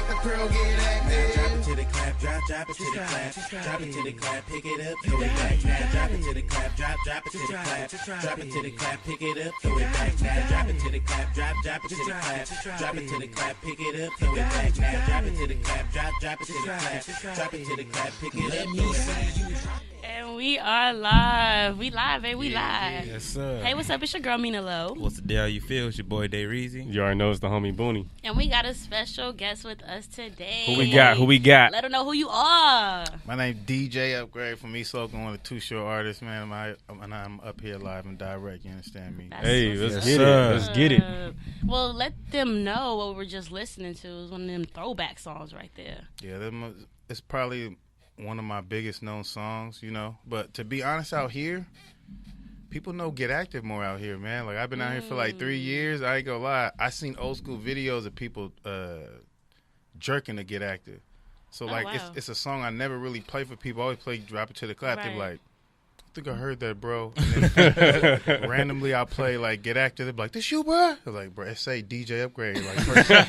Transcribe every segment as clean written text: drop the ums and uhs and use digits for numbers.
let the crew get active. Drop it to the clap, drop it to the clap, drop it to the clap, pick it up, throw it back now. Drop it to the clap, drop it to the clap, drop it to the clap, pick it up, throw it back now. Drop it to the clap, drop it to the clap, drop it to the clap, pick it up, throw it back now. Drop it to the clap, drop it to the clap, drop it to the clap, pick it up, throw it back. And we are live. We live, baby. We live. Yes, sir. Hey, what's up? It's your girl, Mina Lowe. What's the deal? You feel? It's your boy, Day Reezy. You already know it's the homie Booney. And we got a special guest with us today. Who we got? Let them know who you are. My name's DJ Upgrade from East Oakland, one of the Too Short artists, man. And I'm up here live and direct. You understand me? Hey, what's let's up. get it. Let's get it. Well, let them know what we were just listening to. It was one of them throwback songs right there. Yeah, it's probably one of my biggest known songs, you know. But to be honest, out here, people know Get Active more out here, man. Like, I've been out here for like 3 years. I ain't gonna lie. I seen old school videos of people jerking to Get Active. So, like, wow. it's a song I never really play for people. I always play Drop It to the Clap. Right. They're like, I think I heard that, bro. And then randomly I'll play, like, Get Active. They're like, this you, bro? I was like, bro, it say DJ Upgrade. Like, first 7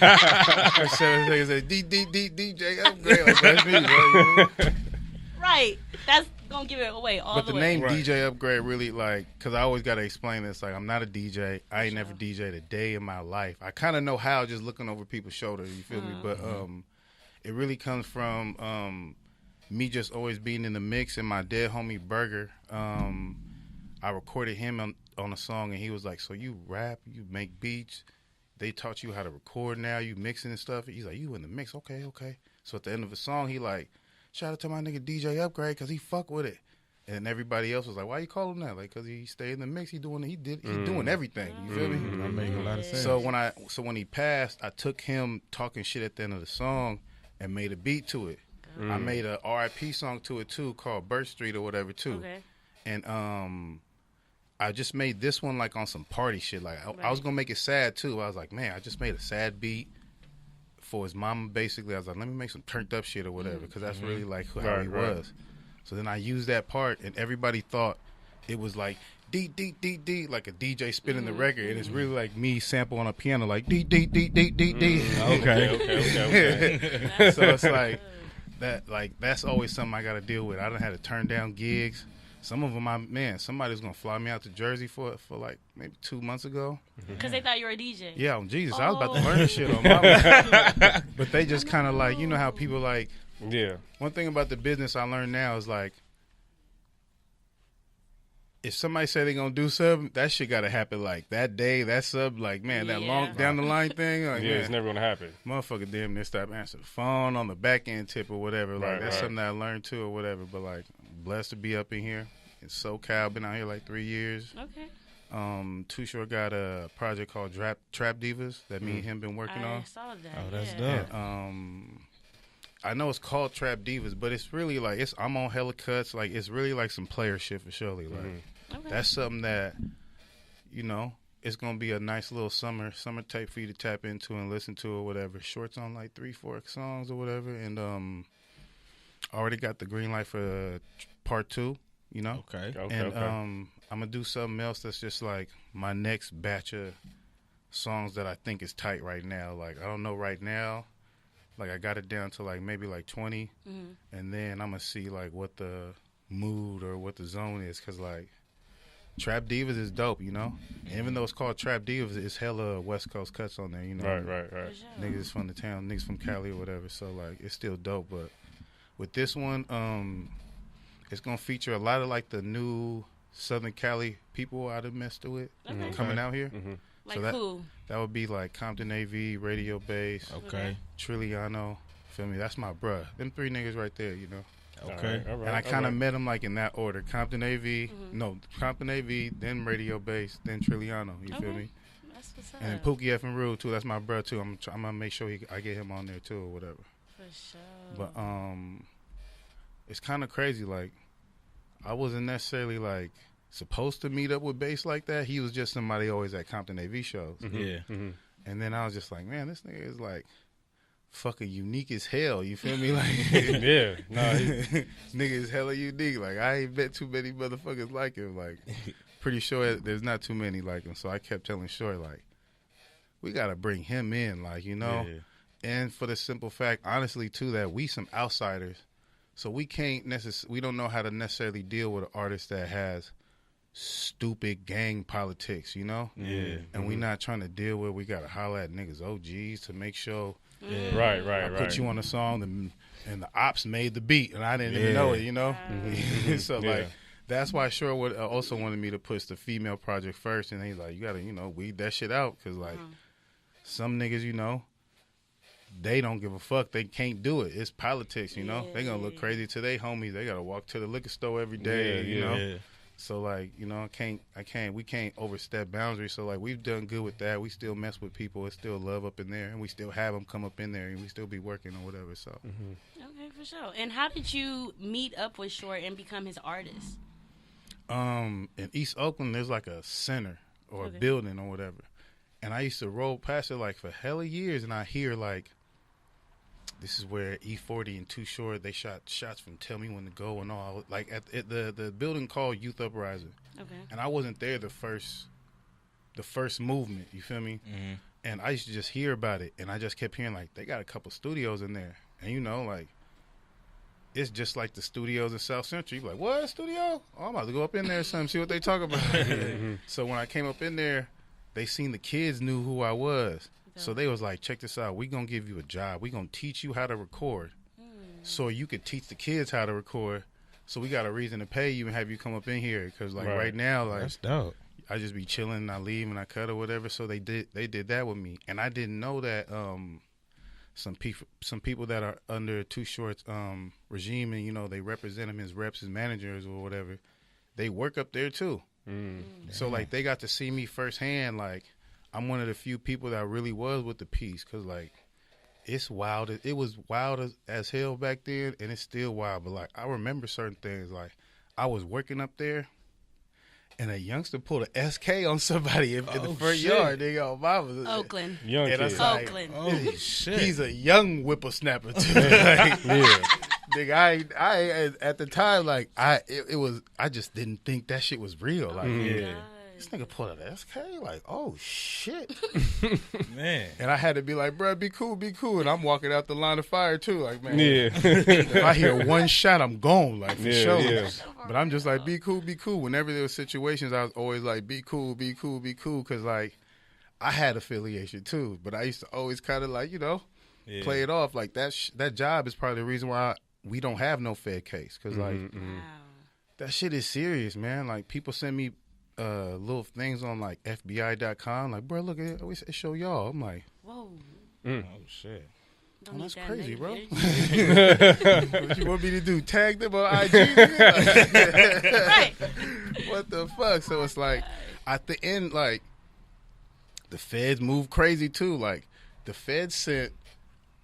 seconds say DJ Upgrade. Like, that's me, bro. You know? Right. That's going to give it away all But the the way. name DJ Upgrade really, like, because I always got to explain this. Like, I'm not a DJ. I ain't never DJed a day in my life. I kind of know how just looking over people's shoulders. You feel me? But it really comes from me just always being in the mix. And my dead homie Burger, I recorded him on a song, and he was like, so you rap, you make beats, they taught you how to record now, you mixing and stuff. He's like, you in the mix, okay. So at the end of the song, he like, shout out to my nigga DJ Upgrade because he fuck with it. And everybody else was like, why you call him that? Like, because he stayed in the mix, he doing everything. You feel me? That make a lot of sense. So when he passed, I took him talking shit at the end of the song and made a beat to it. I made a R.I.P. song to it too called Bird Street or whatever too. Okay. And I just made this one like on some party shit. Like I was gonna make it sad too. I was like, man, I just made a sad beat for his mama. Basically, I was like, let me make some turned up shit or whatever, because that's really like how he was. So then I used that part, and everybody thought it was like D D D D, like a DJ spinning the record, and it's really like me sample on a piano, like D D D D D D. Okay. So it's like that. Like that's always something I got to deal with. I done had to turn down gigs. Some of them, somebody's gonna fly me out to Jersey for like maybe 2 months ago. Because they thought you were a DJ. Yeah, Jesus, I was about to learn this shit on my but they just kind of like, you know how people like. Yeah. One thing about the business I learned now is like, if somebody say they gonna do something, that shit gotta happen like that day, that sub, like, man, that long down the line thing. Like, Yeah, man, it's never gonna happen. motherfucker damn near stop answering the phone on the back end tip or whatever. Like that's something that I learned too or whatever. But like, I'm blessed to be up in here. In SoCal, been out here like 3 years. Okay. Too Short got a project called Trap Divas that me and him been working on. I saw that. Oh, that's dope. And, I know it's called Trap Divas, but it's really like I'm on hella cuts. Like it's really like some player shit for surely. Like that's something that, you know, it's gonna be a nice little summer tape for you to tap into and listen to or whatever. Shorts on like 3-4 songs or whatever, and already got the green light for part 2. You know, Okay. and I'm gonna do something else that's just like my next batch of songs that I think is tight right now. Like I don't know right now. Like I got it down to like maybe like 20, and then I'm gonna see like what the mood or what the zone is, cause like Trap Divas is dope, you know. And even though it's called Trap Divas, it's hella West Coast cuts on there, you know. Right. Niggas from the town, niggas from Cali or whatever. So like it's still dope, but with this one, it's gonna feature a lot of like the new Southern Cali people I'd have messed with coming out here. Like so who? That would be like Compton AV, Radio Base, Okay. Trilliano. Feel me? That's my bruh. Them 3 niggas right there, you know. Okay. And I kind of met them like in that order: Compton AV, Compton AV, then Radio Base, then Trilliano. You feel me? That's what's up. And then Pookie F and Rule too. That's my bruh too. I'm gonna make sure I get him on there too or whatever. For sure. But it's kind of crazy. Like I wasn't necessarily like supposed to meet up with Bass like that. He was just somebody always at Compton AV shows. Yeah. And then I was just like, man, this nigga is like fucking unique as hell. You feel me? Like, Yeah. No. nigga is hella unique. Like, I ain't met too many motherfuckers like him. Like, pretty sure there's not too many like him. So I kept telling Short, like, we gotta bring him in. Like, you know. Yeah. And for the simple fact, honestly, too, that we some outsiders, so we we don't know how to necessarily deal with an artist that has stupid gang politics, you know? Yeah. And we not trying to deal with, we got to holler at niggas OGs to make sure Right. I put you on a song and the ops made the beat and I didn't even know it, you know? So, like, that's why Sherwood also wanted me to push the female project first. And he's like, you got to, you know, weed that shit out. Because, like, some niggas, you know, they don't give a fuck. They can't do it. It's politics, you know? They going to look crazy to their homies. They got to walk to the liquor store every day, you know? Yeah. So, like, you know, we can't overstep boundaries. So, like, we've done good with that. We still mess with people. It's still love up in there. And we still have them come up in there. And we still be working or whatever, so. Okay, for sure. And how did you meet up with Short and become his artist? In East Oakland, there's, like, a center or a building or whatever. And I used to roll past it, like, for hella years. And I hear, like, this is where E40 and Too Short, they shot shots from Tell Me When to Go and all. Like, at the building called Youth Uprising. Okay. And I wasn't there the first movement, you feel me? Mm-hmm. And I used to just hear about it. And I just kept hearing, like, they got a couple studios in there. And, you know, like, it's just like the studios in South Central. You're like, what, studio? Oh, I'm about to go up in there or something, see what they talk about. So when I came up in there, they seen the kids knew who I was. So they was like, check this out. We going to give you a job. We going to teach you how to record so you could teach the kids how to record. So we got a reason to pay you and have you come up in here. Because, like, right now, like, that's dope. I just be chilling and I leave and I cut or whatever. So they did that with me. And I didn't know that some people that are under Too Short's regime and, you know, they represent him as reps, as managers or whatever, they work up there too. So, like, they got to see me firsthand, like, I'm one of the few people that really was with the piece because, like, it's wild. It was wild as hell back then, and it's still wild. But, like, I remember certain things. Like, I was working up there, and a youngster pulled a SK on somebody in the front yard. They go, Mama. Oakland. Young kid. Oakland. Oh, shit. He's a young whippersnapper, too. Like, nigga, I at the time, like, I just didn't think that shit was real. Like, this nigga pulled out an SK, like, oh shit, man. And I had to be like, bro, be cool. And I'm walking out the line of fire too, like, man. If I hear one shot, I'm gone, like, for sure. Yeah. But I'm just like, be cool. Whenever there were situations, I was always like, be cool, because, like, I had affiliation too, but I used to always kind of, like, you know, play it off like that job is probably the reason why we don't have no Fed case, because like that shit is serious, man. Like, people send me little things on, like, FBI.com, like, bro, look, it show y'all. I'm like, whoa. Oh shit. Oh, that's crazy, bro. What you want me to do? Tag them on IG? Right. What the fuck? So it's like, at the end, like, the feds move crazy too. Like, the feds sent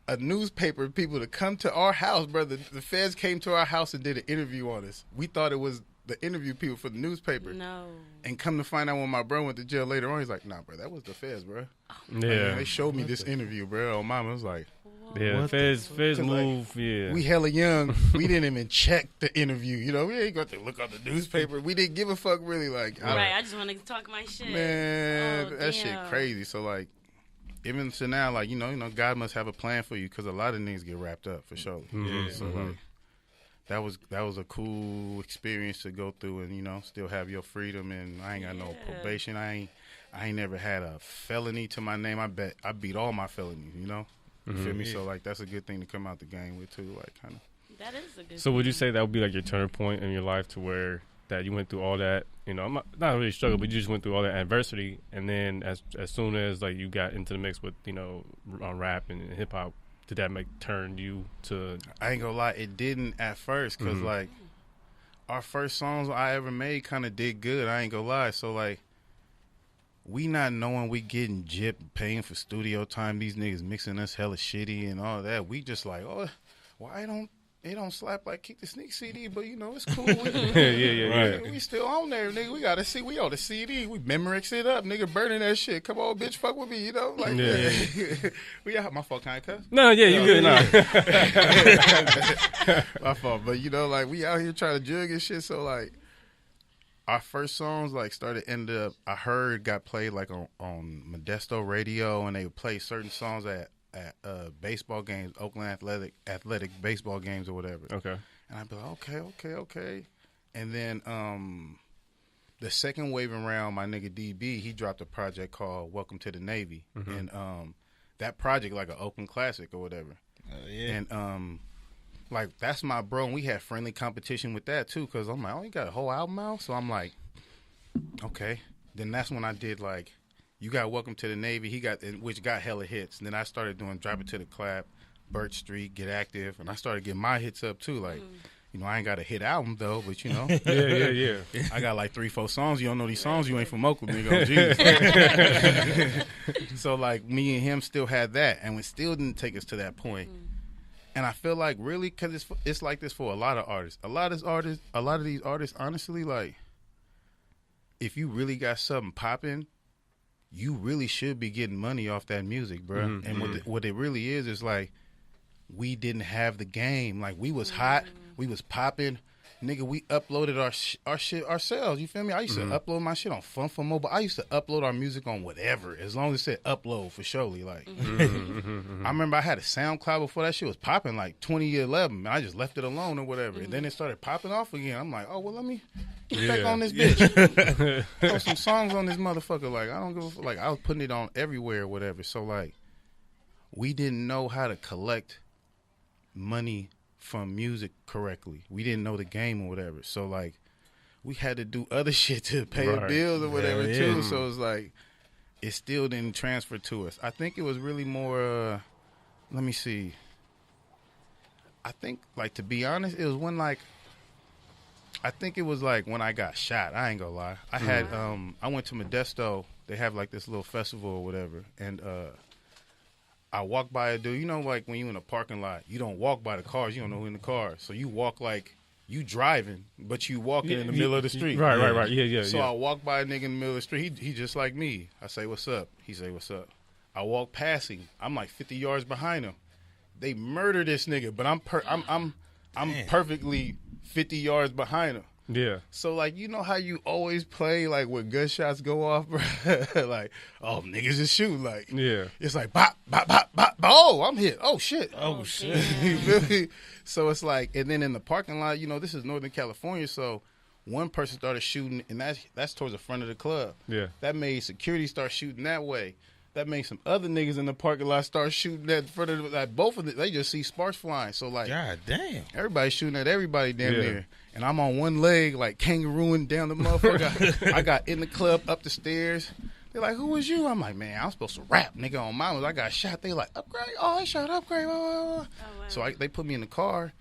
a newspaper people to come to our house, brother. The feds came to our house and did an interview on us. We thought it was the interview people for the newspaper. No. And come to find out when my bro went to jail later on, he's like, nah, bro, that was the feds, bro. Yeah. Like, they showed me this interview, bro. Oh, mama was like, yeah, feds move, like, yeah. We hella young. We didn't even check the interview. You know, we ain't got to look on the newspaper. We didn't give a fuck, really. Like, I just want to talk my shit. Man, that shit crazy. So, like, even to now, like, you know, God must have a plan for you, because a lot of niggas get wrapped up, for sure. Mm-hmm. So, like, that was a cool experience to go through, and, you know, still have your freedom. And I ain't got no probation. I ain't never had a felony to my name. I beat all my felonies, you know. You feel me? So, like, that's a good thing to come out the game with too, like, kind of. That is a good. So, would you say that would be like your turning point in your life, to where that you went through all that? You know, I'm not really struggle, but you just went through all that adversity, and then as soon as, like, you got into the mix with, you know, rap and hip hop, did that turn you to? I ain't gonna lie, it didn't at first, because like, our first songs I ever made kind of did good. I ain't gonna lie. So, like, we not knowing we getting gypped, paying for studio time, these niggas mixing us hella shitty and all that. We just like, oh, why it don't slap like Kick the Sneak CD, but, you know, it's cool. We still on there, nigga. We gotta see, we on the CD. We Memorex it up, nigga, burning that shit. Come on, bitch, fuck with me, you know? Like, we out. My fault, can I cuss? No, yeah, you good, nah. My fault, but, you know, like, we out here trying to jug and shit, so, like, our first songs, like, got played, like, on Modesto radio, and they would play certain songs at at baseball games, Oakland athletic baseball games or whatever. Okay. And I'd be like, okay. And then the second wave around, my nigga DB, he dropped a project called Welcome to the Navy. And that project, like an Oakland classic or whatever. Yeah. And like, that's my bro, and we had friendly competition with that too, because I'm like, oh, you got a whole album out? So I'm like, okay. Then that's when I did, like, you got Welcome to the Navy, which got hella hits. And then I started doing Drop It to the Clap, Birch Street, Get Active, and I started getting my hits up too. Like, you know, I ain't got a hit album though, but you know. Yeah. I got like 3-4 songs. You don't know these songs, you ain't from Oakland, nigga. Oh, Jesus. So like, me and him still had that, and we still didn't take us to that point. And I feel like, really, because it's like this for a lot of artists. A lot of these artists, honestly, like, if you really got something popping, you really should be getting money off that music, bro. And what it really is like, we didn't have the game. Like, we was hot, we was popping. Nigga, we uploaded our shit ourselves. You feel me? I used to upload my shit on Fun for Mobile. I used to upload our music on whatever, as long as it said upload for surely. Like, I remember I had a SoundCloud before that shit was popping, like 2011. And I just left it alone or whatever. And then it started popping off again. I'm like, oh, well, let me get back on this bitch. Throw some songs on this motherfucker. Like, I don't give a like, I was putting it on everywhere or whatever. So, like, we didn't know how to collect money from music correctly. We didn't know the game or whatever. So like, we had to do other shit to pay the bills or whatever too. So it's like, it still didn't transfer to us. I think it was really more, let me see. I think, like, to be honest, it was when, like, I think it was like when I got shot. I ain't gonna lie. I had, I went to Modesto. They have like this little festival or whatever. And, I walked by a dude. You know, like when you in a parking lot, you don't walk by the cars. You don't know who in the car. So you walk like you driving, but you walking in the middle of the street. Right. Yeah. So I walk by a nigga in the middle of the street. He just like me. I say, what's up? He say, what's up? I walk past him. I'm like 50 yards behind him. They murder this nigga, but I'm perfectly 50 yards behind him. Yeah. So, like, you know how you always play, like, when gunshots go off, bro? Like, oh, niggas just shoot. Like, yeah. It's like, bop, bop, bop, bop. Oh, I'm hit. Oh, shit. Oh, shit. You feel me? So it's like, and then in the parking lot, you know, this is Northern California, so one person started shooting, and that's towards the front of the club. Yeah. That made security start shooting that way. That made some other niggas in the parking lot start shooting at front of like both of them. They just see sparks flying. So like, God damn, everybody's shooting at everybody damn near. And I'm on one leg like kangarooing down the motherfucker. I got in the club up the stairs. They're like, "Who was you?" I'm like, "Man, I'm supposed to rap, nigga, on mine." I got shot. They like, "Upgrade." Oh, I shot Upgrade. Oh, wow. So they put me in the car,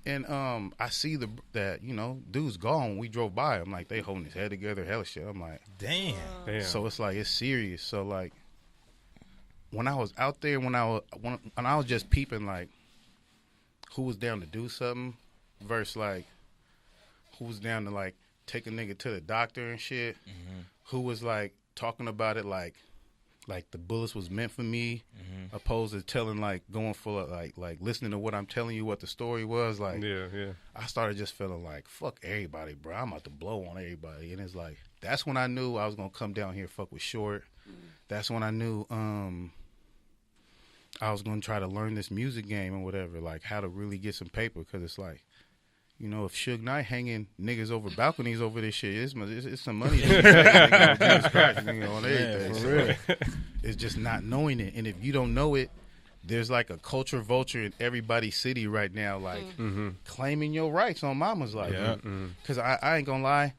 and I see that you know dude's gone. We drove by. I'm like, they holding his head together, hella shit. I'm like, damn. So it's like it's serious. So like, when I was out there, when I was just peeping, like, who was down to do something versus, like, who was down to, like, take a nigga to the doctor and shit, who was, like, talking about it like the bullets was meant for me, opposed to telling, like, going for, like listening to what I'm telling you, what the story was, like, I started just feeling like, fuck everybody, bro. I'm about to blow on everybody. And it's like, that's when I knew I was going to come down here fuck with Short. That's when I knew, I was going to try to learn this music game and whatever, like how to really get some paper. Because it's like, you know, if Suge Knight hanging niggas over balconies over this shit, it's some money. Jesus Christ, you know, on everything. For real. It's just not knowing it. And if you don't know it, there's like a culture vulture in everybody's city right now, like claiming your rights on mama's life. Because I ain't going to lie,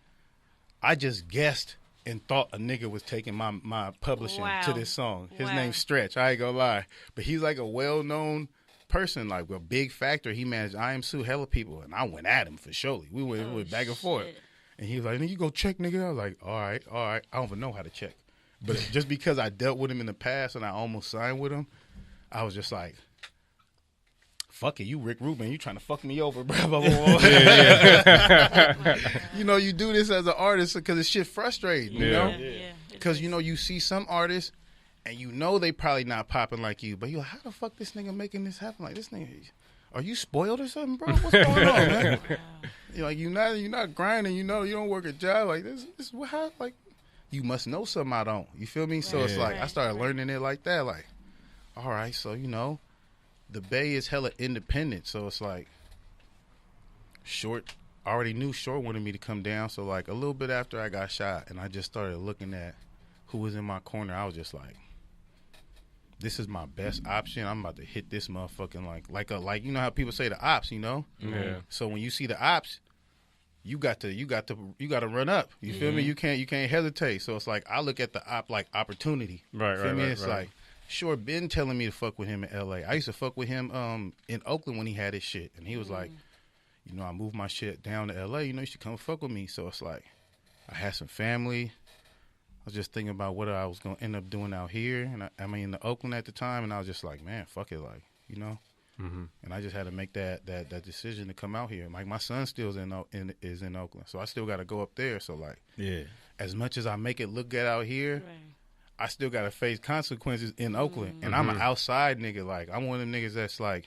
I just guessed and thought a nigga was taking my publishing to this song. His name's Stretch. I ain't gonna lie. But he's like a well-known person, like a big factor. He managed I Am Sue hella people, and I went at him for surely. We went back and forth. And he was like, you go check, nigga. I was like, all right. I don't even know how to check. But just because I dealt with him in the past and I almost signed with him, I was just like, fuck it, you Rick Rubin, you trying to fuck me over, bro. You know, you do this as an artist because it's shit frustrating, you know? Because, you know, you see some artists and you know they probably not popping like you, but you're like, how the fuck this nigga making this happen? Like, this nigga, are you spoiled or something, bro? What's going on, man? You're like, you're not grinding, you know, you don't work a job. Like, this how, like, you must know something I don't. You feel me? So it's like, I started learning it like that, like, all right, so the Bay is hella independent, so it's like Short. I already knew Short wanted me to come down, so like a little bit after I got shot, and I just started looking at who was in my corner. I was just like, this is my best option. I'm about to hit this motherfucking like you know how people say the ops, Yeah. So when you see the ops, you got to run up. You feel me? You can't hesitate. So it's like I look at the op like opportunity. Right. Feel me? Right. It's like Short been telling me to fuck with him in L.A. I used to fuck with him in Oakland when he had his shit, and he was like, I moved my shit down to L.A. You should come fuck with me. So it's like I had some family. I was just thinking about what I was gonna end up doing out here, and I mean in Oakland at the time, and I was just like, man, fuck it, like And I just had to make that decision to come out here. Like my son still is in Oakland, so I still got to go up there. So like, as much as I make it look good out here, I still got to face consequences in Oakland. And I'm an outside nigga. Like I'm one of them niggas that's like,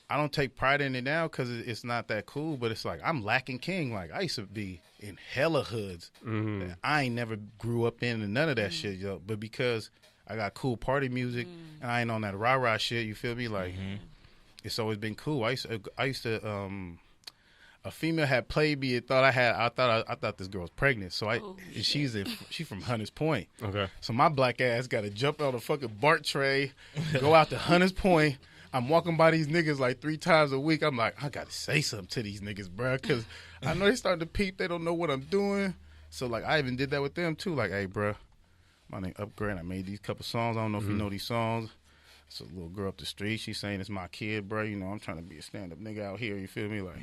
I don't take pride in it now because it's not that cool. But it's like I'm lacking king. Like I used to be in hella hoods that I ain't never grew up in and none of that shit, yo. But because I got cool party music and I ain't on that rah-rah shit, you feel me? Like it's always been cool. I used to a female had played me and I thought this girl was pregnant. So she's from Hunters Point. Okay. So my black ass got to jump on a fucking BART tray, go out to Hunters Point. I'm walking by these niggas like 3 times a week. I'm like, I got to say something to these niggas, bro, because I know they starting to peep. They don't know what I'm doing. So like I even did that with them too. Like, hey, bro, my name Upgrade. I made these couple songs. I don't know if you know these songs. It's a little girl up the street. She's saying it's my kid, bro. I'm trying to be a stand-up nigga out here. You feel me? Like,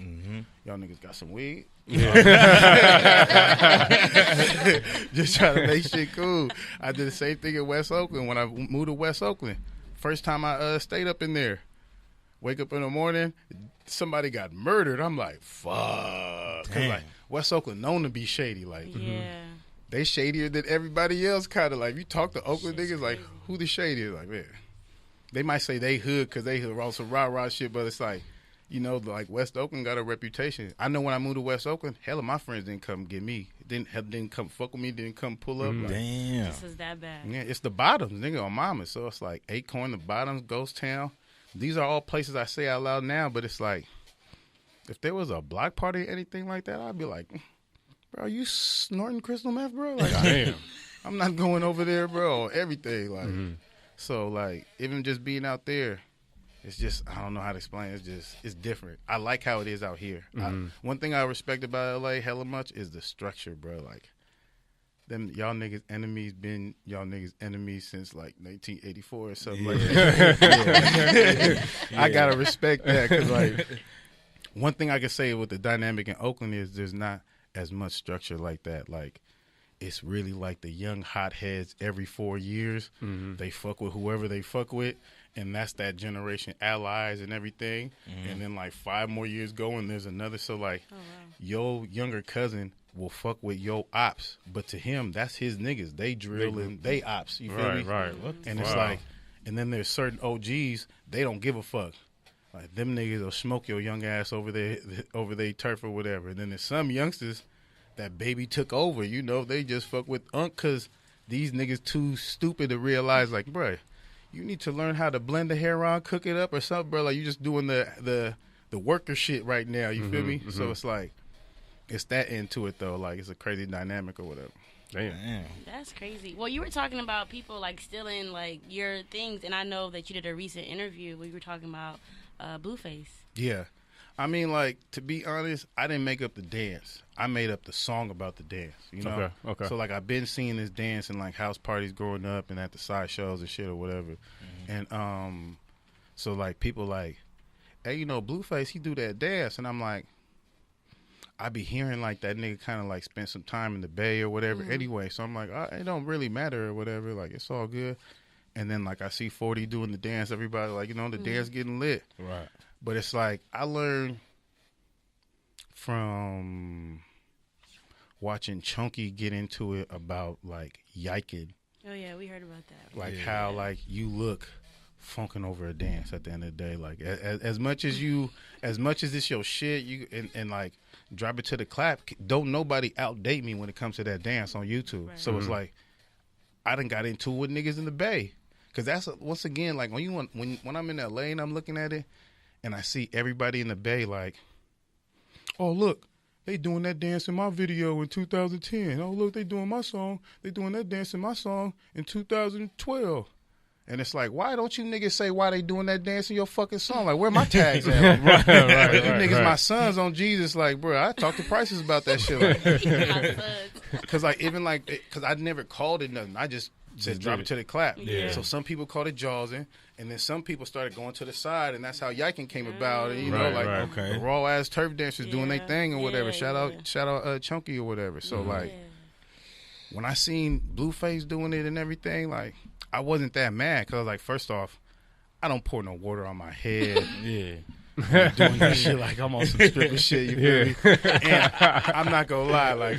y'all niggas got some weed? Just trying to make shit cool. I did the same thing in West Oakland when I moved to West Oakland. First time I stayed up in there. Wake up in the morning, somebody got murdered. I'm like, fuck. Because like, West Oakland known to be shady. Like, they shadier than everybody else. Kind of like, you talk to Oakland niggas, like, who the shadiest? Like, man. They might say they hood because they hood on some rah-rah shit, but it's like, like West Oakland got a reputation. I know when I moved to West Oakland, hell of my friends didn't come get me. Didn't come fuck with me, didn't come pull up. Like, damn. This is that bad. Yeah, it's the bottoms, nigga, on mama. So it's like Acorn, the bottoms, Ghost Town. These are all places I say out loud now, but it's like, if there was a block party or anything like that, I'd be like, bro, are you snorting crystal meth, bro? Like, damn. I'm not going over there, bro, on everything. Like, so, like, even just being out there, it's just, I don't know how to explain it. It's different. I like how it is out here. One thing I respect about LA hella much is the structure, bro. Like, them y'all niggas enemies been y'all niggas enemies since, like, 1984 or something like that. I got to respect that because, like, one thing I can say with the dynamic in Oakland is there's not as much structure like that. Like, it's really like the young hotheads every 4 years. They fuck with whoever they fuck with, and that's that generation allies and everything. And then like 5 more years go, and there's another. So like, your younger cousin will fuck with your ops, but to him, that's his niggas. They drill and they ops. You feel me? Right. And it's like, and then there's certain OGs, they don't give a fuck. Like them niggas will smoke your young ass over their turf or whatever. And then there's some youngsters that baby took over, they just fuck with because these niggas too stupid to realize, like, bruh, you need to learn how to blend the hair on, cook it up or something, bro. Like, you just doing the worker shit right now, you feel me? So it's like, it's that into it, though. Like, it's a crazy dynamic or whatever. Damn. That's crazy. Well, you were talking about people, like, stealing, like, your things, and I know that you did a recent interview where you were talking about Blueface. Yeah. I mean, like, to be honest, I didn't make up the dance. I made up the song about the dance, Okay. So, like, I've been seeing this dance in, like, house parties growing up and at the side shows and shit or whatever. And so, like, people like, hey, Blueface, he do that dance. And I'm like, I be hearing, like, that nigga kind of, like, spent some time in the Bay or whatever anyway. So I'm like, it don't really matter or whatever. Like, it's all good. And then, like, I see 40 doing the dance. Everybody, like, the dance getting lit. Right. But it's like, I learned from watching Chunky get into it about, like, yiking. Oh, yeah, we heard about that. Like, how, like, you look funking over a dance at the end of the day. Like, as much as it's your shit, and like, drop it to the clap, don't nobody outdate me when it comes to that dance on YouTube. Right. So it's like, I done got into it with niggas in the Bay. Because that's once again like when I'm in LA and I'm looking at it, and I see everybody in the Bay like, oh look, they doing that dance in my video in 2010. Oh look, they doing my song. They doing that dance in my song in 2012. And it's like, why don't you niggas say why they doing that dance in your fucking song? Like, where my tags at? Like, right, you niggas, my sons on Jesus. Like, bro, I talked to Prices about that shit. Like, because like even like, because I never called it nothing. I just said drop it to the clap. Yeah. So some people called it jawsing, and then some people started going to the side, and that's how yiking came about. And you know, like the raw ass turf dancers doing their thing or whatever. Shout out Chunky or whatever. So like, when I seen Blueface doing it and everything, like, I wasn't that mad because I was like, first off, I don't pour no water on my head. I'm doing that shit like I'm on some stripper shit. You feel me? And I'm not gonna lie, like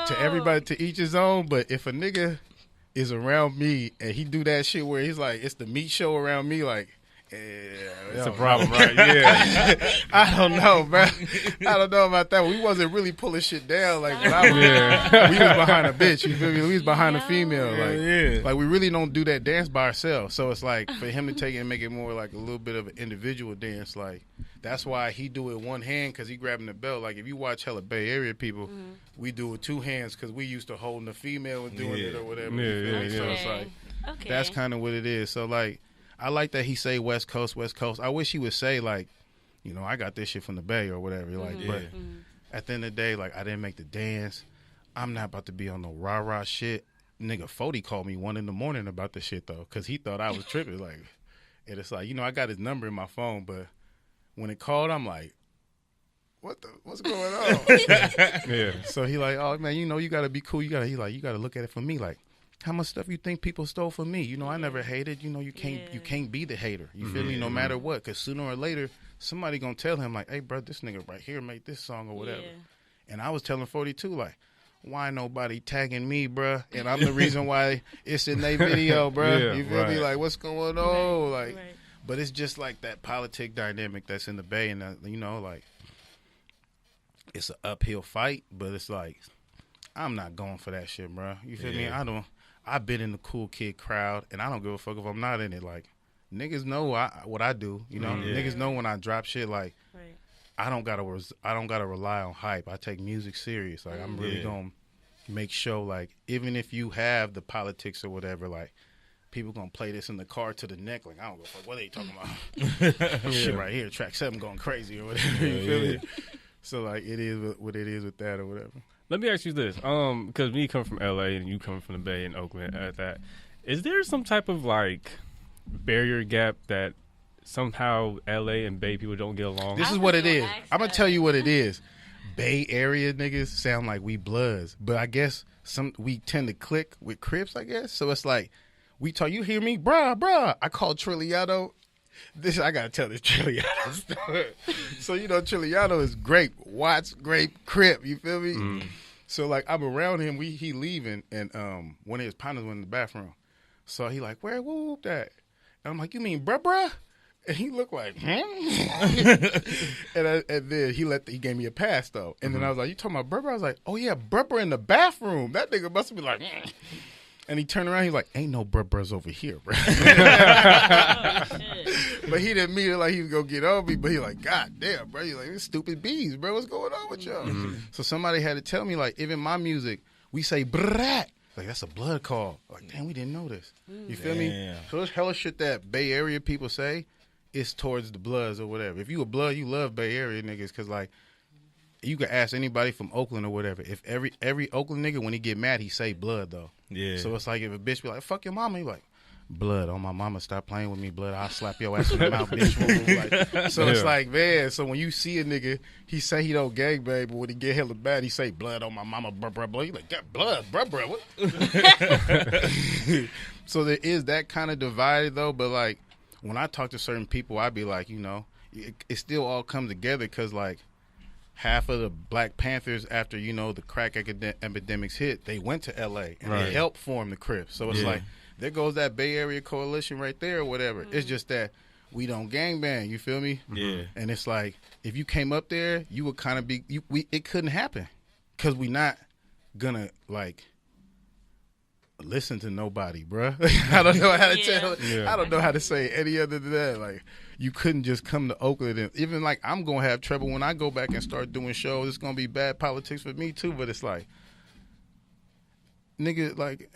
to everybody, to each his own. But if a nigga is around me and he do that shit where he's like, it's the meat show around me, like, it's a problem, right? Yeah. I don't know, bro. I don't know about that. We wasn't really pulling shit down. Like, when we was behind a bitch. You feel me? We was behind a female. Like we really don't do that dance by ourselves. So it's like for him to take it and make it more like a little bit of an individual dance. Like that's why he do it one hand because he grabbing the belt. Like if you watch hella Bay Area people, we do it two hands because we used to holding the female and doing it or whatever. So it's like that's kind of what it is. So like. I like that he say West Coast, West Coast. I wish he would say like, you know, I got this shit from the Bay or whatever. Like, but at the end of the day, like I didn't make the dance. I'm not about to be on no rah-rah shit. Nigga, Fody called me 1 a.m. about the shit though, because he thought I was tripping. Like, and it's like, you know, I got his number in my phone, but when it called, I'm like, what's going on? So he like, oh man, you know, you gotta be cool. You gotta look at it from me like. How much stuff you think people stole from me? You know, I never hated. You know, you can't be the hater. You feel me? No matter what, because sooner or later, somebody gonna tell him like, "Hey, bro, this nigga right here made this song or whatever." And I was telling 42 like, "Why nobody tagging me, bro? And I'm the reason why it's in their video, bro. You feel me? Like, what's going on? Like, but it's just like that politic dynamic that's in the Bay, and you know, like, it's an uphill fight, but it's like, I'm not going for that shit, bro. You feel me? I've been in the cool kid crowd, and I don't give a fuck if I'm not in it. Like, niggas know what I do. You know, niggas know when I drop shit. Like, I don't gotta rely on hype. I take music serious. Like, I'm really gonna make sure, like, even if you have the politics or whatever, like, people gonna play this in the car to the neck. Like, I don't give a fuck what they talking about. Shit right here, track 7 going crazy or whatever. You feel me? So like, it is what it is with that or whatever. Let me ask you this, because me coming from LA and you coming from the Bay and Oakland at that, is there some type of like barrier gap that somehow LA and Bay people don't get along? This is what it is. I'm gonna tell you what it is. Bay Area niggas sound like we bloods, but I guess we tend to click with Crips, I guess. So it's like we talk. You hear me, bruh? I called Trilliano. I gotta tell this Trilliano story. So you know Trilliano is grape, Watts, grape, Crip. You feel me? So like I'm around him. He leaving, and one of his partners went in the bathroom. So he like, where whoop that? And I'm like, you mean bruh? And he looked like, and then he gave me a pass though. And then I was like, you talking about bruh? I was like, oh yeah, bruh in the bathroom. That nigga must be like. And he turned around, he's like, ain't no bruh over here, bro. But he didn't mean it like he was going to get on me. But he like, God damn, bro. He's like, this stupid bees, bro. What's going on with y'all? So somebody had to tell me, like, even my music, we say brat. Like, that's a blood call. Like, damn, we didn't know this. You feel me? So there's hella shit that Bay Area people say is towards the Bloods or whatever. If you a Blood, you love Bay Area niggas because, like, you can ask anybody from Oakland or whatever. If every Oakland nigga, when he get mad, he say blood, though. Yeah. So it's like if a bitch be like, fuck your mama, he like, blood on my mama, stop playing with me, blood. I'll slap your ass in the mouth, bitch. Like, so it's like, man, so when you see a nigga, he say he don't gangbang, but when he get hella bad, he say blood on my mama, bruh. You like, that blood, bruh, what? So there is that kind of divided, though, but like, when I talk to certain people, I be like, you know, it still all comes together because, like, half of the Black Panthers, after, you know, the crack epidemics hit, they went to L.A. and they helped form the Crips. So it's like, there goes that Bay Area coalition right there or whatever. It's just that we don't gangbang, you feel me? Yeah. And it's like, if you came up there, you would kind of be, it couldn't happen because we not gonna, like, listen to nobody, bruh. I don't know how to tell. Yeah. I don't know how to say any other than that. Like, you couldn't just come to Oakland and even like I'm gonna have trouble when I go back and start doing shows. It's gonna be bad politics for me too. But it's like, nigga, like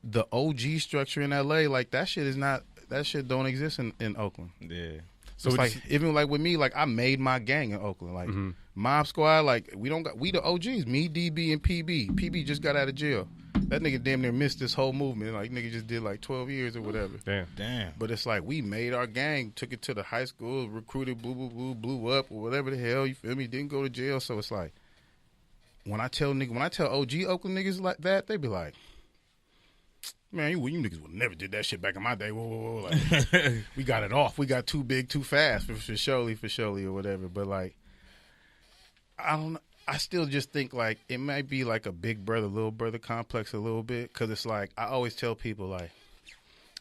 the OG structure in LA, like that shit don't exist in Oakland. Yeah. So it's like even like with me, like I made my gang in Oakland, like Mob Squad. Like we the OGs, me, DB, and PB. PB just got out of jail. That nigga damn near missed this whole movement. Like nigga just did like 12 years or whatever. Damn. But it's like we made our gang, took it to the high school, recruited, blew up or whatever the hell. You feel me? Didn't go to jail. So it's like when I tell OG Oakland niggas like that, they be like, man, you niggas would never did that shit back in my day. Whoa. Like, we got it off. We got too big, too fast for surely or whatever. But like, I don't know. I still just think like it might be like a big brother, little brother complex a little bit. Cause it's like, I always tell people like,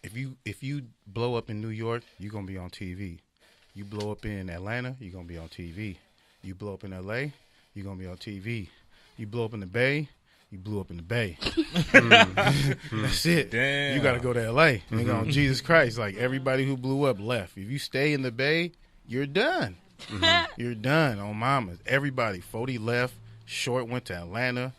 if you blow up in New York, you're going to be on TV. You blow up in Atlanta, you're going to be on TV. You blow up in LA, you're going to be on TV. You blow up in the Bay, you blew up in the Bay. That's it. Damn. You got to go to LA. Nigga, on Jesus Christ. Like, everybody who blew up left. If you stay in the Bay, you're done. You're done on mamas. Everybody. 40 left. Short went to Atlanta.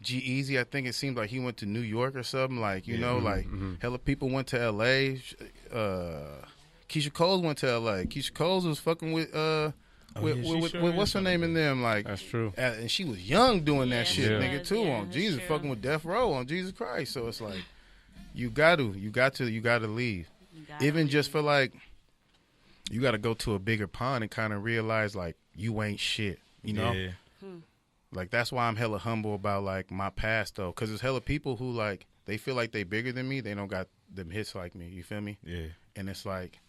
G-Eazy, I think it seemed like he went to New York or something. Like, you know, like, hella people went to L.A. Keisha Coles went to L.A. Keisha Coles was fucking with what's her name in them? Like, that's true. And she was young doing that shit, she nigga, was, too. yeah, On that's Jesus, true. fucking with Death Row on Jesus Christ. So it's like, you got to leave. Even just for like, you got to go to a bigger pond and kind of realize like you ain't shit, you know? Yeah. Like, that's why I'm hella humble about, like, my past, though. Because there's hella people who, like, they feel like they bigger than me. They don't got them hits like me. You feel me? Yeah. And it's like,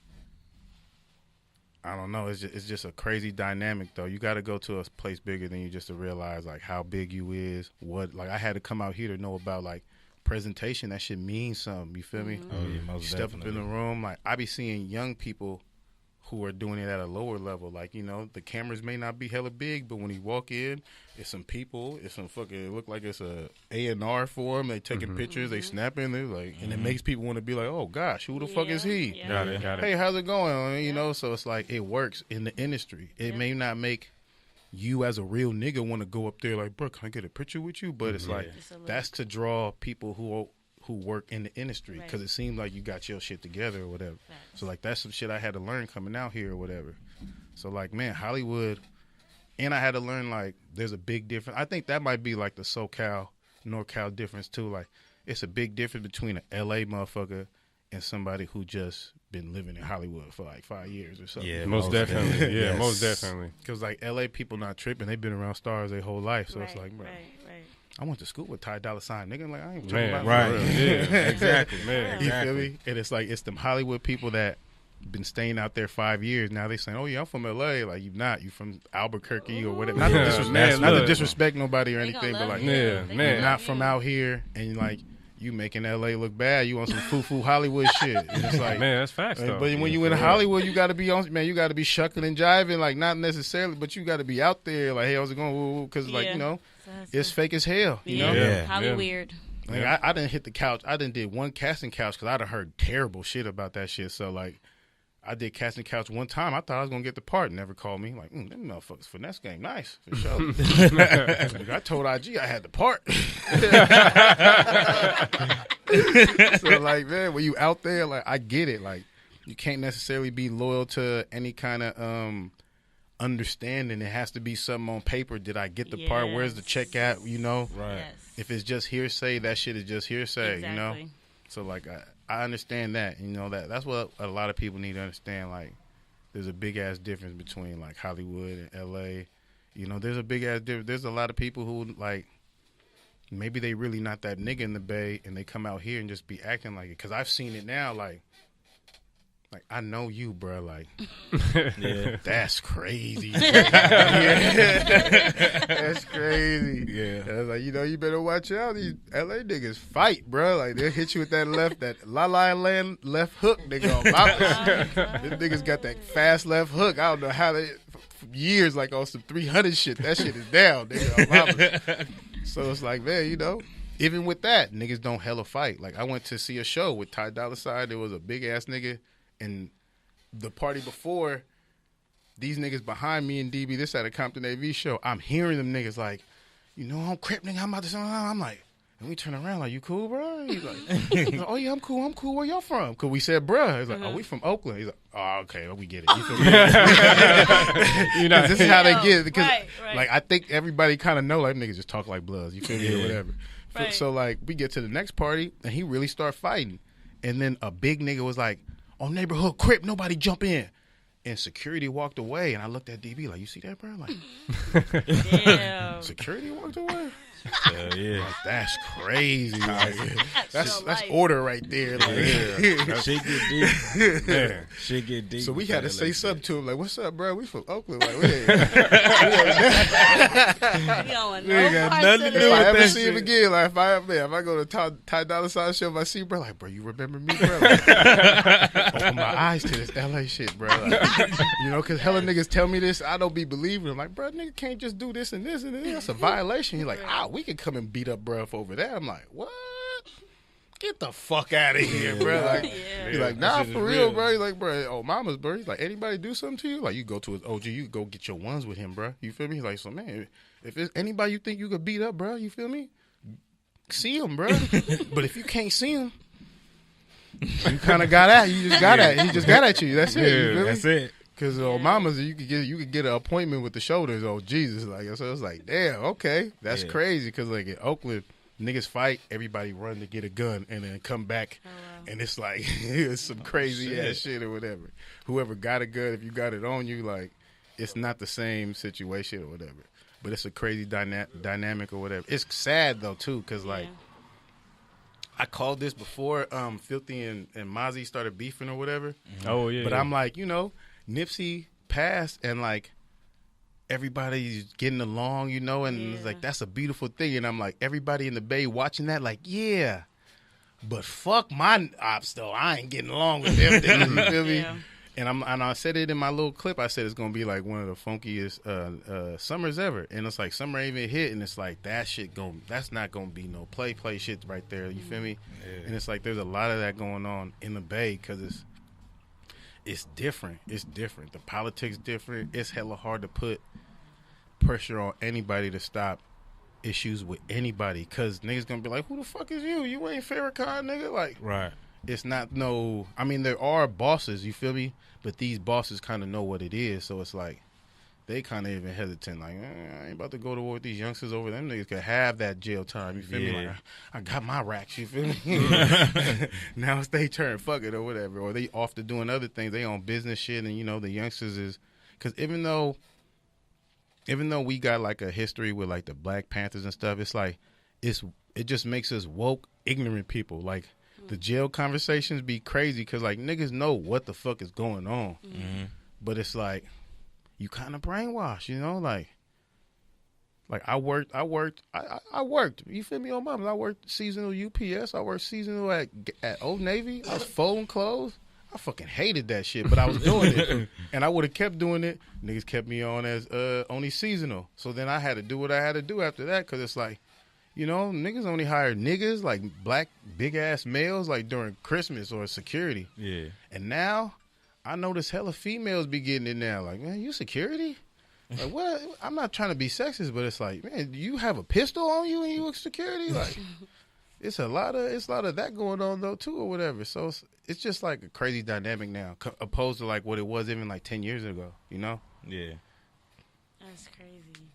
I don't know. It's just a crazy dynamic, though. You got to go to a place bigger than you just to realize, like, how big you is. What, like, I had to come out here to know about, like, presentation. That shit means something. You feel me? Oh, yeah, most Step definitely. up in the room. Like, I be seeing young people who are doing it at a lower level. Like, you know, the cameras may not be hella big, but when you walk in, it's some people, it's some fucking, it look like it's a A&R for them. They taking pictures, they snapping, they like, and it makes people want to be like, oh gosh, who the fuck is he? Yeah. Got it. Hey, how's it going? You know, so it's like, it works in the industry. It may not make you as a real nigga want to go up there like, bro, can I get a picture with you? But it's like, that's to draw people who work in the industry, because it seems like you got your shit together or whatever. So like, that's some shit I had to learn coming out here or whatever. So like, man, Hollywood, and I had to learn like there's a big difference. I think that might be like the SoCal, NorCal difference too. Like, it's a big difference between an LA motherfucker and somebody who just been living in Hollywood for like 5 years or something. Yeah, Most definitely. Yeah, Yes. most definitely. Because like LA people not tripping. They've been around stars their whole life. So it's like, bro, I went to school with Ty Dolla $ign, nigga. Like, I ain't talking about right. for real. Yeah, Exactly. man. You feel me? And it's like, it's them Hollywood people that been staying out there 5 years. Now they saying, oh yeah, I'm from LA. Like, you not. You from Albuquerque or whatever. Not, Yeah, to, disrespect, man, not to look. disrespect nobody or They anything, gonna but like, love you. Yeah, They man. gonna you're love not from you. out here, and like, you making LA look bad. You on some foo-foo Hollywood shit. And it's like, Man, that's facts though. but when you in Hollywood, you got to be on, man. You got to be shucking and jiving, like, not necessarily, but you got to be out there, like, hey, how's it going? Because like, you know, it's fake as hell. You know, Yeah. Holly Yeah. weird. like, I didn't hit the couch. I didn't did one casting couch because I'd have heard terrible shit about that shit. So like, I did casting couch one time. I thought I was gonna get the part. Never called me. Like, them motherfuckers finesse game, nice for sure. I told IG I had the part. So like, man, when you out there, like, I get it. Like, you can't necessarily be loyal to any kind of understanding. It has to be something on paper. Did I get the part? Where's the check at? You know, Right. Yes. if it's just hearsay, that shit is just hearsay. Exactly. You know. So like, I understand that. You know, that's what a lot of people need to understand. Like, there's a big ass difference between like Hollywood and LA. You know, there's a big ass difference. There's a lot of people who like, maybe they really not that nigga in the Bay, and they come out here and just be acting like it. Because I've seen it now. Like I know you, bro. Like, Yeah. that's crazy. Yeah. That's crazy. Yeah. I was like, you know, you better watch out. These LA niggas fight, bro. Like, they'll hit you with that La La Land left hook, nigga. On Them niggas got that fast left hook. I don't know how they, for years, like on some 300 shit, that shit is down, nigga. On Mama. So it's like, man, you know, even with that, niggas don't hella fight. Like, I went to see a show with Ty Dolla $ign. There was a big-ass nigga, and the party before, these niggas behind me and DB, this at a Compton AV show, I'm hearing them niggas like, you know, I'm Crip, nigga, I'm about to... I'm like... And we turn around like, you cool, bro? He's like, oh, yeah, I'm cool. Where y'all from? Because we said, bro. He's like, oh, we from Oakland. He's like, oh, okay, well, we get it. You feel me? You know, this is how they get it. Because, like, I think everybody kind of know, like, niggas just talk like Bloods. You feel me? Or whatever. Right. So, like, we get to the next party, and he really start fighting. And then a big nigga was like, oh, neighborhood Crip, nobody jump in. And security walked away, and I looked at DB like, you see that, bro? Like, damn. Security walked away? Hell yeah. Like, that's crazy. Like, that's order right there. Like, shit get deep. Man, shit get deep. So we had to say something to him like, what's up, bro? We from Oakland. Like, we ain't got nothing to do with that. If I ever see him again, like, if I go to Ty Dolla $ign show, if I see him, bro, like, bro, you remember me, bro? Like, open my eyes to this LA shit, bro. Like, you know, because hella niggas tell me this, I don't be believing them. Like, bro, nigga can't just do this and this and this. That's a violation. He's like, we can come and beat up bruh over that. I'm like, what? Get the fuck out of here, bro. Like, he's like, nah, for real, bro. He's like, bro, oh, mama's, bro. He's like, anybody do something to you? Like, you go to his OG, you go get your ones with him, bro. You feel me? He's like, so, man, if it's anybody you think you could beat up, bro, you feel me? See him, bro. But if you can't see him, you kind of got at. You just got at. He just got at you. That's it. You feel that's me? it. Because mamas, you could get an appointment with the shoulders. Oh Jesus, like so it's like, damn, okay, that's crazy. Because like in Oakland, niggas fight, everybody run to get a gun and then come back, and it's like it's some crazy ass shit or whatever. Whoever got a gun, if you got it on you, like it's not the same situation or whatever. But it's a crazy dynamic or whatever. It's sad though too, because like I called this before Filthy and Mozzie started beefing or whatever. Oh yeah, but I'm like, you know. Nipsey passed and like everybody's getting along, you know, and it's like that's a beautiful thing. And I'm like, everybody in the Bay watching that, like, yeah, but fuck my ops though. I ain't getting along with them. You feel me? And I said it in my little clip. I said it's gonna be like one of the funkiest summers ever. And it's like summer even hit, and it's like that's not gonna be no play shit right there. You feel me? Yeah. And it's like there's a lot of that going on in the Bay because it's different. It's different. The politics different. It's hella hard to put pressure on anybody to stop issues with anybody because niggas gonna be like, who the fuck is you? You ain't Farrakhan, nigga. Like, right. It's not no. I mean, there are bosses. You feel me? But these bosses kind of know what it is. So it's like they kind of even hesitant. Like, I ain't about to go to war with these youngsters over them. Niggas could have that jail time. You feel me? Like, I got my racks. You feel me? Now it's they turn. Fuck it or whatever. Or they off to doing other things. They on business shit. And, you know, the youngsters is... Because even though we got, like, a history with, like, the Black Panthers and stuff, it's like... It just makes us woke, ignorant people. Like, the jail conversations be crazy because, like, niggas know what the fuck is going on. Mm-hmm. But it's like... You kind of brainwashed, you know, like I worked. You feel me, on mama? I worked seasonal UPS. I worked seasonal at Old Navy. I was folding clothes. I fucking hated that shit, but I was doing it, and I would have kept doing it. Niggas kept me on as only seasonal. So then I had to do what I had to do after that, because it's like, you know, niggas only hire niggas like black big ass males like during Christmas or security. Yeah, and now. I notice hella females be getting it now. Like, man, you security? Like, what? I'm not trying to be sexist, but it's like, man, do you have a pistol on you and you in security? Like, it's a lot of that going on though too, or whatever. So it's just like a crazy dynamic now, opposed to like what it was even like 10 years ago. You know? Yeah. That's crazy.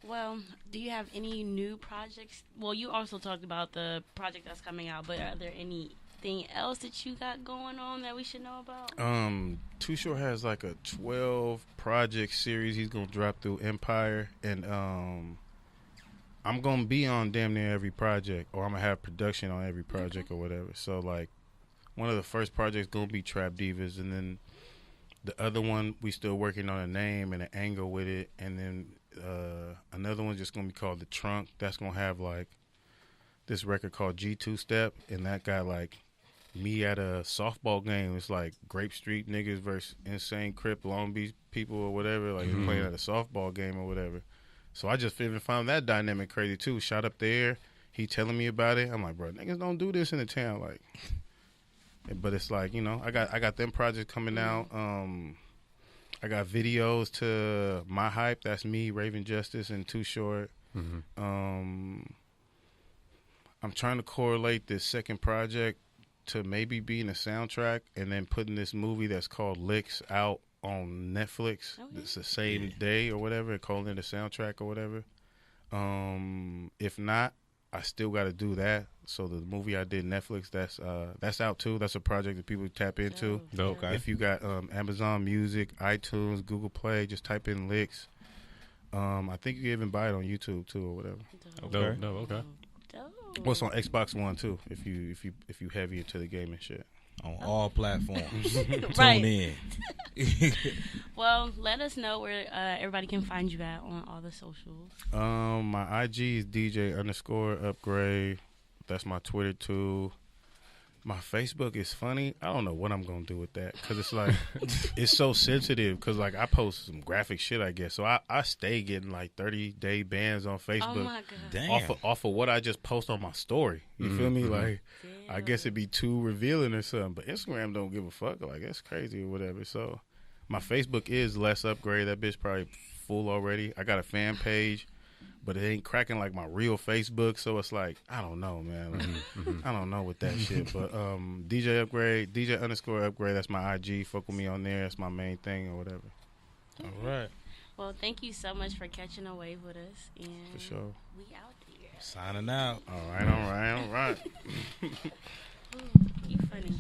Well, do you have any new projects? Well, you also talked about the project that's coming out, but are there anything else that you got going on that we should know about? Too Short has like a 12 project series he's gonna drop through Empire, and I'm gonna be on damn near every project, or I'm gonna have production on every project or whatever. So like one of the first projects gonna be Trap Divas, and then the other one we still working on a name and an angle with it, and then another one just gonna be called The Trunk. That's gonna have like this record called G2 Step, and that got like me at a softball game. It's like Grape Street niggas versus Insane Crip Long Beach people or whatever, like playing at a softball game or whatever. So I just even found that dynamic crazy too. Shot up there, he telling me about it. I'm like, bro, niggas don't do this in the town. Like, but it's like, you know, I got them projects coming out. I got videos to My Hype. That's me, Raven Justice, and Too Short. I'm trying to correlate this second project to maybe being a soundtrack and then putting this movie that's called Licks out on Netflix. It's the same day or whatever, calling it a soundtrack or whatever. If not, I still got to do that. So the movie I did Netflix, that's out too. That's a project that people tap into. Okay. If you got Amazon Music, iTunes, Google Play, just type in Licks. I think you can even buy it on YouTube too or whatever. Okay. Okay. Well, it's on Xbox One too. If you heavy into the gaming shit. On all platforms. Right. Tune in. Well, let us know where everybody can find you at on all the socials. My IG is DJ_upgrade. That's my Twitter too. My Facebook is funny. I don't know what I'm gonna do with that because it's like it's so sensitive. Because like I post some graphic shit, I guess. So I stay getting like 30-day bans on Facebook. Oh my god! Damn. Off of what I just post on my story. You feel me? Like Damn. I guess it'd be too revealing or something. But Instagram don't give a fuck. Like that's crazy or whatever. So my Facebook is less upgrade. That bitch probably full already. I got a fan page, but it ain't cracking like my real Facebook. So it's like I don't know, man. Like, I don't know with that shit. But DJ Upgrade, DJ_upgrade. That's my IG. Fuck with me on there. That's my main thing or whatever. All right. Well, thank you so much for catching a wave with us. And For sure. we out there. Signing out. All right. Ooh, you funny.